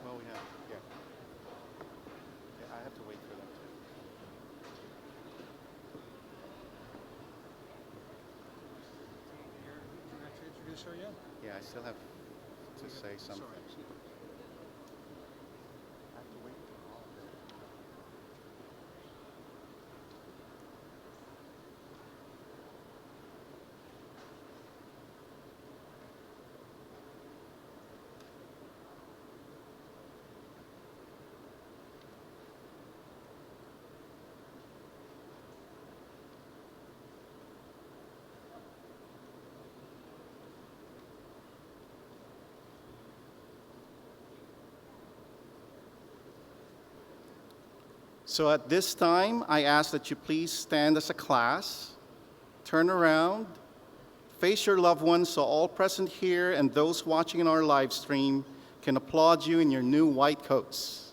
Well, we have, yeah. Yeah, I have to wait for them to. Did you actually introduce her yet? Yeah, I still have to say something. Sorry. I have to wait for all of them. So at this time, I ask that you please stand as a class, turn around, face your loved ones so all present here and those watching in our live stream can applaud you in your new white coats.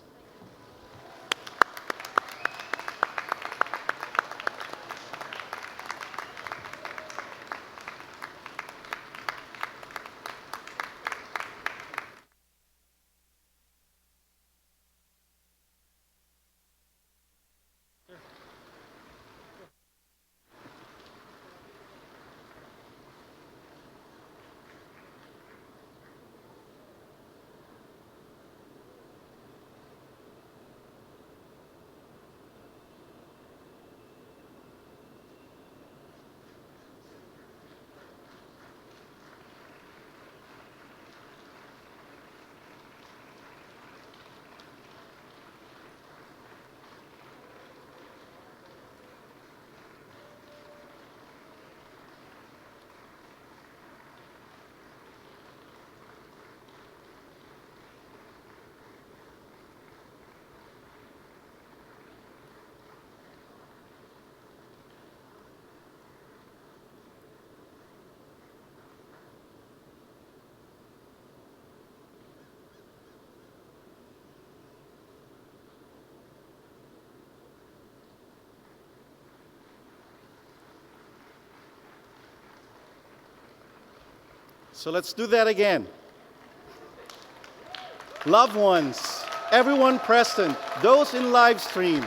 So let's do that again. Loved ones, everyone present, those in live stream,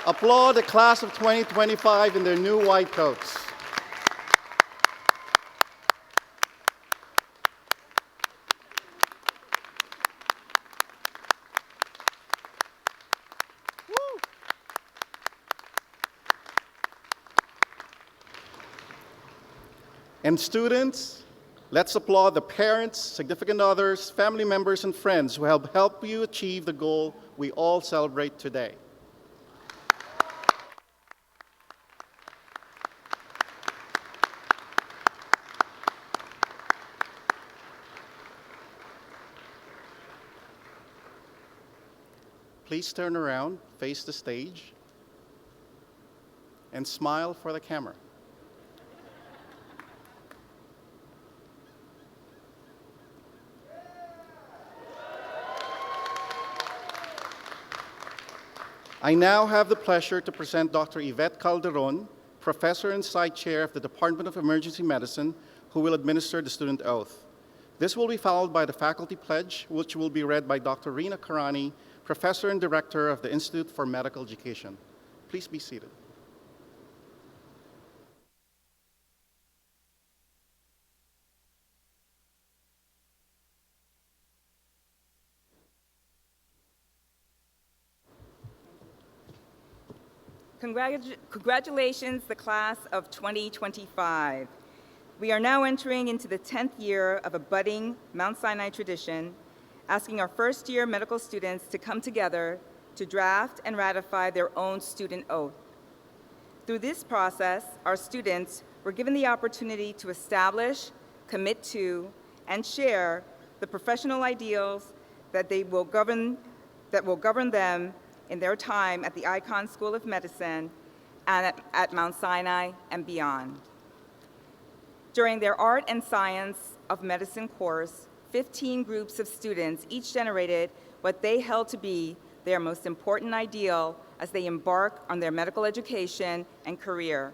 applaud the class of 2025 in their new white coats. Woo. And students, let's applaud the parents, significant others, family members, and friends who help you achieve the goal we all celebrate today. Please turn around, face the stage, and smile for the camera. I now have the pleasure to present Dr. Yvette Calderon, Professor and Side Chair of the Department of Emergency Medicine, who will administer the student oath. This will be followed by the faculty pledge, which will be read by Dr. Rina Karani, Professor and Director of the Institute for Medical Education. Please be seated. Congratulations, the class of 2025. We are now entering into the 10th year of a budding Mount Sinai tradition, asking our first-year medical students to come together to draft and ratify their own student oath. Through this process, our students were given the opportunity to establish, commit to, and share the professional ideals that will govern them in their time at the Icahn School of Medicine and at Mount Sinai and beyond. During their Art and Science of Medicine course, 15 groups of students each generated what they held to be their most important ideal as they embark on their medical education and career.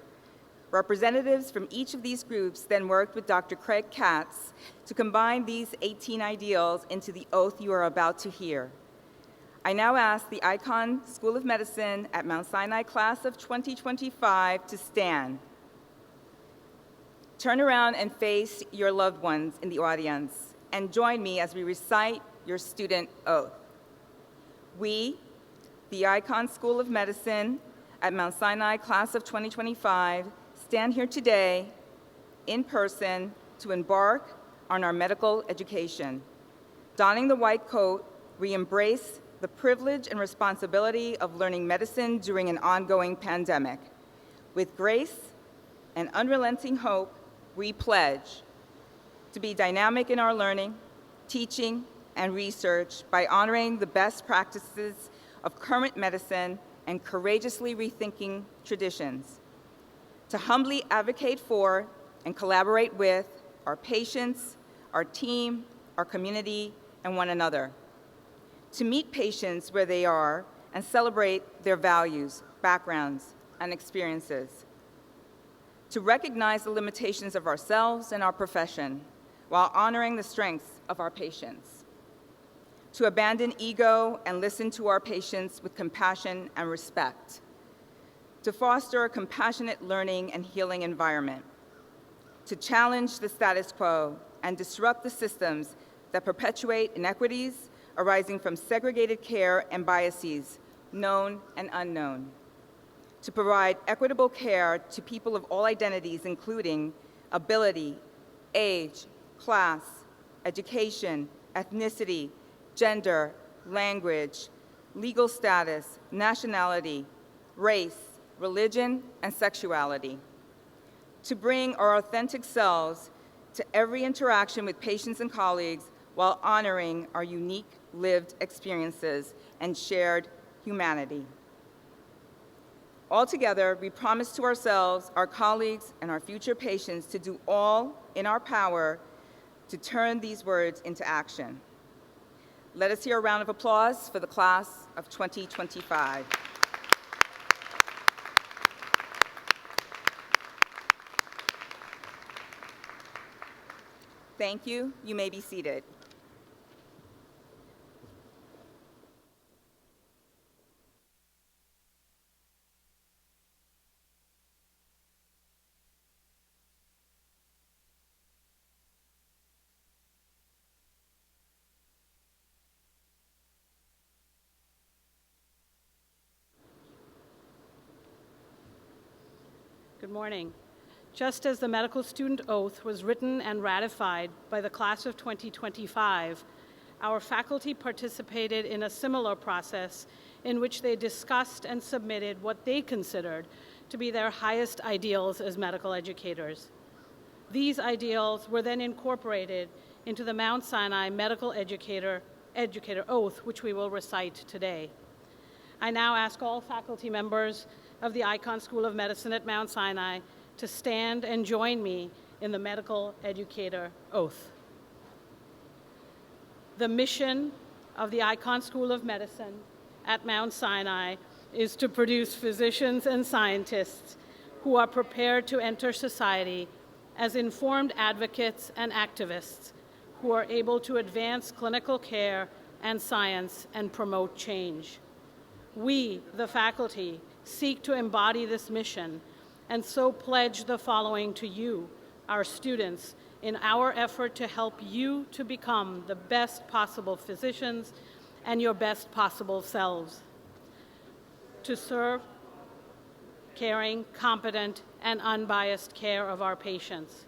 Representatives from each of these groups then worked with Dr. Craig Katz to combine these 18 ideals into the oath you are about to hear. I now ask the Icahn School of Medicine at Mount Sinai class of 2025 to stand. Turn around and face your loved ones in the audience and join me as we recite your student oath. We, the Icahn School of Medicine at Mount Sinai class of 2025, stand here today in person to embark on our medical education. Donning the white coat, we embrace the privilege and responsibility of learning medicine during an ongoing pandemic. With grace and unrelenting hope, we pledge to be dynamic in our learning, teaching, and research by honoring the best practices of current medicine and courageously rethinking traditions, to humbly advocate for and collaborate with our patients, our team, our community, and one another, to meet patients where they are and celebrate their values, backgrounds, and experiences, to recognize the limitations of ourselves and our profession while honoring the strengths of our patients, to abandon ego and listen to our patients with compassion and respect, to foster a compassionate learning and healing environment, to challenge the status quo and disrupt the systems that perpetuate inequities arising from segregated care and biases, known and unknown, to provide equitable care to people of all identities, including ability, age, class, education, ethnicity, gender, language, legal status, nationality, race, religion, and sexuality, to bring our authentic selves to every interaction with patients and colleagues while honoring our unique lived experiences and shared humanity. Altogether, we promise to ourselves, our colleagues, and our future patients to do all in our power to turn these words into action. Let us hear a round of applause for the class of 2025. Thank you. You may be seated. Good morning. Just as the medical student oath was written and ratified by the class of 2025, our faculty participated in a similar process in which they discussed and submitted what they considered to be their highest ideals as medical educators. These ideals were then incorporated into the Mount Sinai Medical Educator Oath, which we will recite today. I now ask all faculty members of the Icahn School of Medicine at Mount Sinai to stand and join me in the Medical Educator Oath. The mission of the Icahn School of Medicine at Mount Sinai is to produce physicians and scientists who are prepared to enter society as informed advocates and activists who are able to advance clinical care and science and promote change. We, the faculty, seek to embody this mission and so pledge the following to you, our students, in our effort to help you to become the best possible physicians and your best possible selves. To serve caring, competent, and unbiased care of our patients.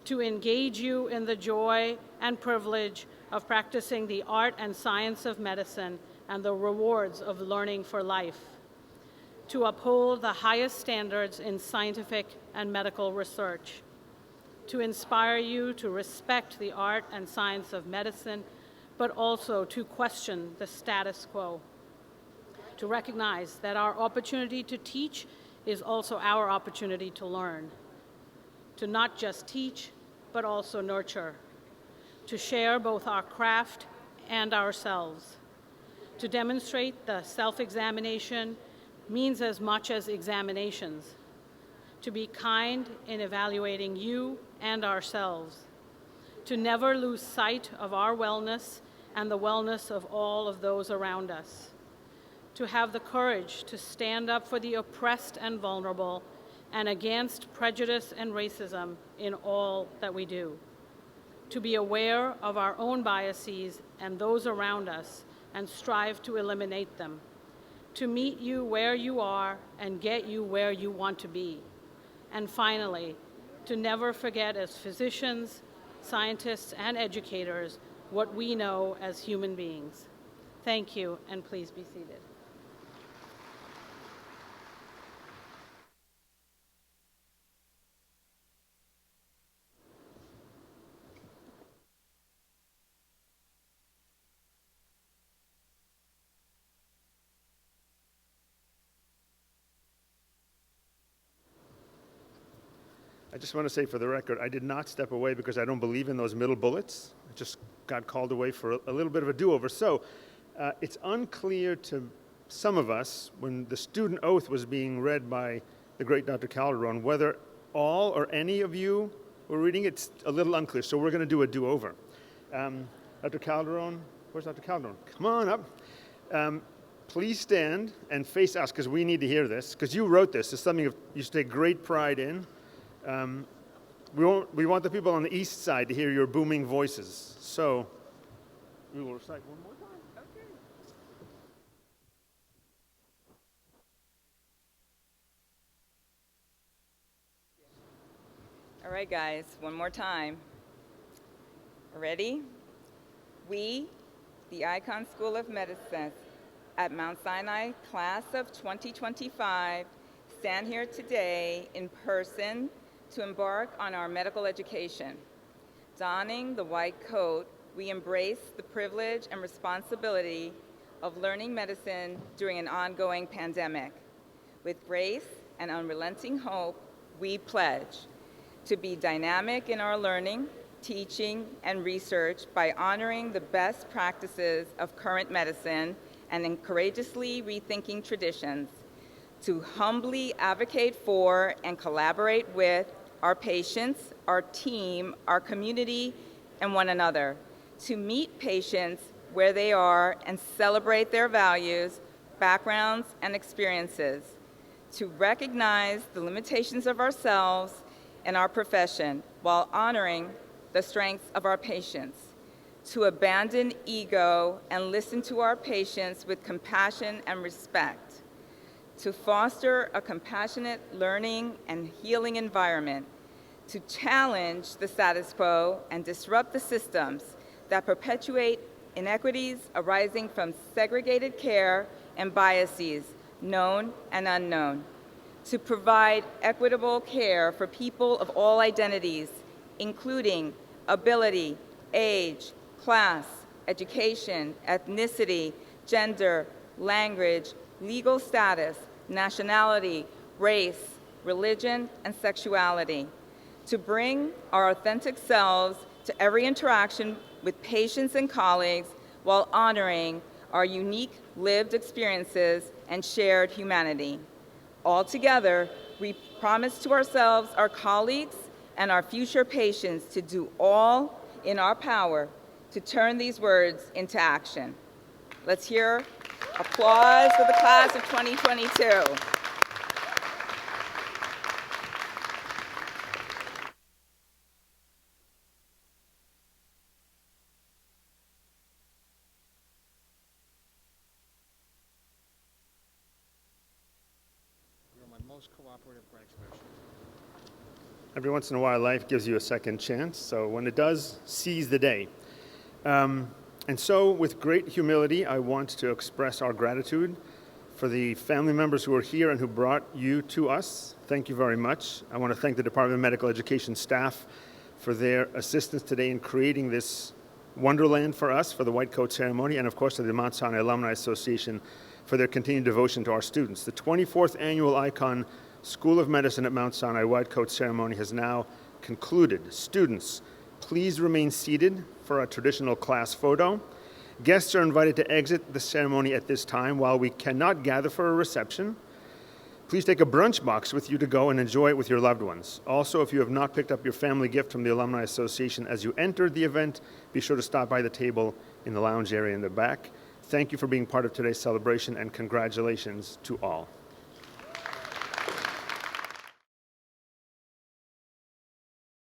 To engage you in the joy and privilege of practicing the art and science of medicine and the rewards of learning for life. To uphold the highest standards in scientific and medical research, to inspire you to respect the art and science of medicine, but also to question the status quo, to recognize that our opportunity to teach is also our opportunity to learn, to not just teach, but also nurture, to share both our craft and ourselves, to demonstrate the self-examination means as much as examinations, to be kind in evaluating you and ourselves, to never lose sight of our wellness and the wellness of all of those around us, to have the courage to stand up for the oppressed and vulnerable and against prejudice and racism in all that we do, to be aware of our own biases and those around us and strive to eliminate them, to meet you where you are and get you where you want to be, and finally, to never forget as physicians, scientists, and educators what we know as human beings. Thank you, and please be seated. I just want to say for the record, I did not step away because I don't believe in those middle bullets. I just got called away for a little bit of a do-over. So it's unclear to some of us, when the student oath was being read by the great Dr. Calderon, whether all or any of you were reading it. It's a little unclear, so we're going to do a do-over. Dr. Calderon, where's Dr. Calderon? Come on up. Please stand and face us, because we need to hear this, because you wrote this. It's something you should take great pride in. We want the people on the east side to hear your booming voices. So we will recite one more time. Okay. All right, guys, one more time. Ready? We, the Icahn School of Medicine at Mount Sinai, class of 2025, stand here today in person to embark on our medical education. Donning the white coat, we embrace the privilege and responsibility of learning medicine during an ongoing pandemic. With grace and unrelenting hope, we pledge to be dynamic in our learning, teaching, and research by honoring the best practices of current medicine and in courageously rethinking traditions, to humbly advocate for and collaborate with our patients, our team, our community, and one another, to meet patients where they are and celebrate their values, backgrounds, and experiences, to recognize the limitations of ourselves and our profession while honoring the strengths of our patients, to abandon ego and listen to our patients with compassion and respect, to foster a compassionate learning and healing environment, to challenge the status quo and disrupt the systems that perpetuate inequities arising from segregated care and biases, known and unknown, to provide equitable care for people of all identities, including ability, age, class, education, ethnicity, gender, language, legal status, nationality, race, religion, and sexuality, to bring our authentic selves to every interaction with patients and colleagues while honoring our unique lived experiences and shared humanity. Altogether, we promise to ourselves, our colleagues, and our future patients to do all in our power to turn these words into action. Let's hear applause for the class of 2022. You're my most cooperative graduation. Every once in a while, life gives you a second chance, so when it does, seize the day. And so, with great humility, I want to express our gratitude for the family members who are here and who brought you to us. Thank you very much. I want to thank the Department of Medical Education staff for their assistance today in creating this wonderland for us for the White Coat Ceremony, and of course to the Mount Sinai Alumni Association for their continued devotion to our students. The 24th Annual Icahn School of Medicine at Mount Sinai White Coat Ceremony has now concluded. Students, Please remain seated for a traditional class photo. Guests are invited to exit the ceremony at this time. While we cannot gather for a reception, please take a brunch box with you to go and enjoy it with your loved ones. Also, if you have not picked up your family gift from the Alumni Association as you entered the event, be sure to stop by the table in the lounge area in the back. Thank you for being part of today's celebration, and congratulations to all.